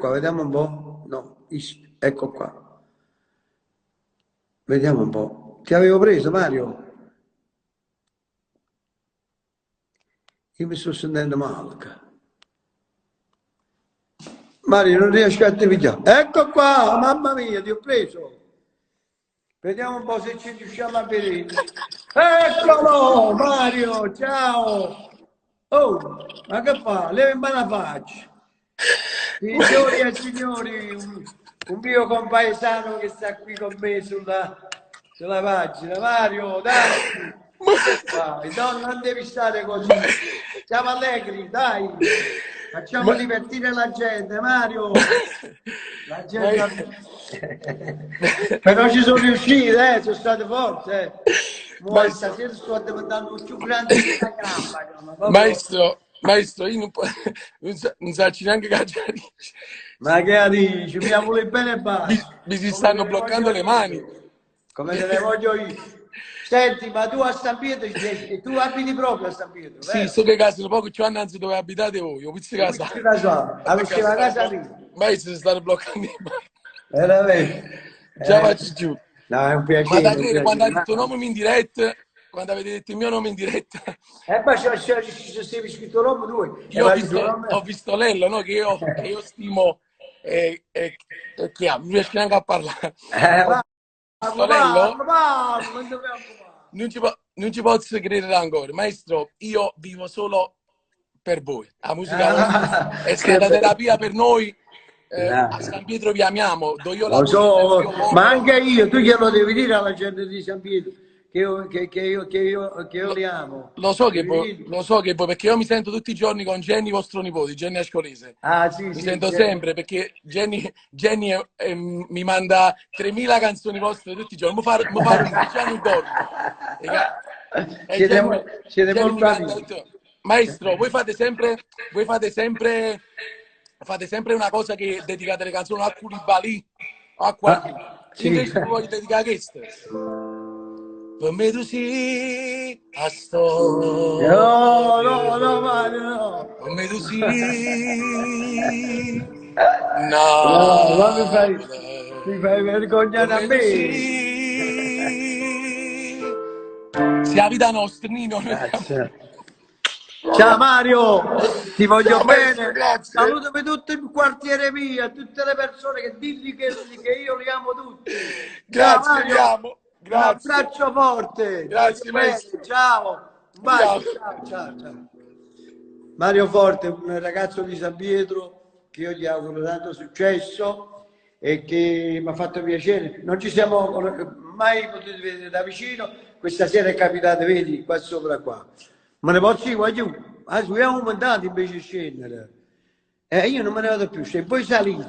qua, vediamo un po'. No, ecco qua. Vediamo un po'. Ti avevo preso, Mario? Io mi sto sentendo male. Mario, non riesco a te pigliare. Ecco qua, mamma mia, ti ho preso. Vediamo un po' se ci riusciamo a vedere. Eccolo, Mario, ciao. Oh, ma che fa? Leva in mano la faccia. Signori e signori, un mio compaesano che sta qui con me sulla pagina. Mario, dai. Dai, no, non devi stare così. Siamo allegri, dai. Facciamo divertire la gente, Mario. La gente... Però ci sono riusciti, sono state forte. Stasera sto diventando più grande di una gamba. Maestro, io non so neanche cacciare. Ma che dici? Mi vuole bene e basta. Mi si stanno bloccando le mani. Come te le voglio io. Senti, ma tu a San Pietro, tu abiti proprio a San Pietro, vero? Sì, sto che casa, poco ci annanzi dove abitate voi. Ho visto casa. Avessi la casa lì. Maestro, si stanno bloccando le mani. Veramente? Già faccio giù. No, è un piacere. Ma da dire, quando ha detto il nome in diretta, quando avete detto il mio nome in diretta. Ma c'è scritto nome tu. Io ho visto Lello, no? che io stimo e che non riesco neanche a parlare. Non ci posso credere ancora. Maestro, io vivo solo per voi. La musica è stata terapia per noi. A San Pietro vi amiamo. Lo so, ma anche io, tu glielo devi dire alla gente di San Pietro che io li amo. Lo so che voi, perché io mi sento tutti i giorni con Jenny, vostro nipote, Jenny Ascolese. Mi sento sempre perché Jenny mi manda 3000 canzoni vostre tutti i giorni. Mi fa un dormo. Siete molto amici. Maestro, voi fate sempre una cosa che dedicate le canzoni a Koulibaly o a qualcuno. Invece voi voglio dedicare a questo. Per me tu sì, a storia. No, Mario, no. Per me tu sì. No, mi fai vergognare a me. Sia la vita nostra, Nino. Ciao Mario, ti voglio bene. Grazie. Saluto per tutto il quartiere mio, tutte le persone che digli che io li amo tutti. Grazie, vi amo. Grazie. Un abbraccio forte. Grazie, maestro. Ciao. Un bacio. Ciao. Mario Forte, un ragazzo di San Pietro che io gli auguro tanto successo e che mi ha fatto piacere. Non ci siamo mai potuti vedere da vicino. Questa sera è capitato, vedi, qua sopra qua. Ma ne posso dire, voglio, abbiamo mandato invece di scendere. Io non me ne vado più, se poi salite.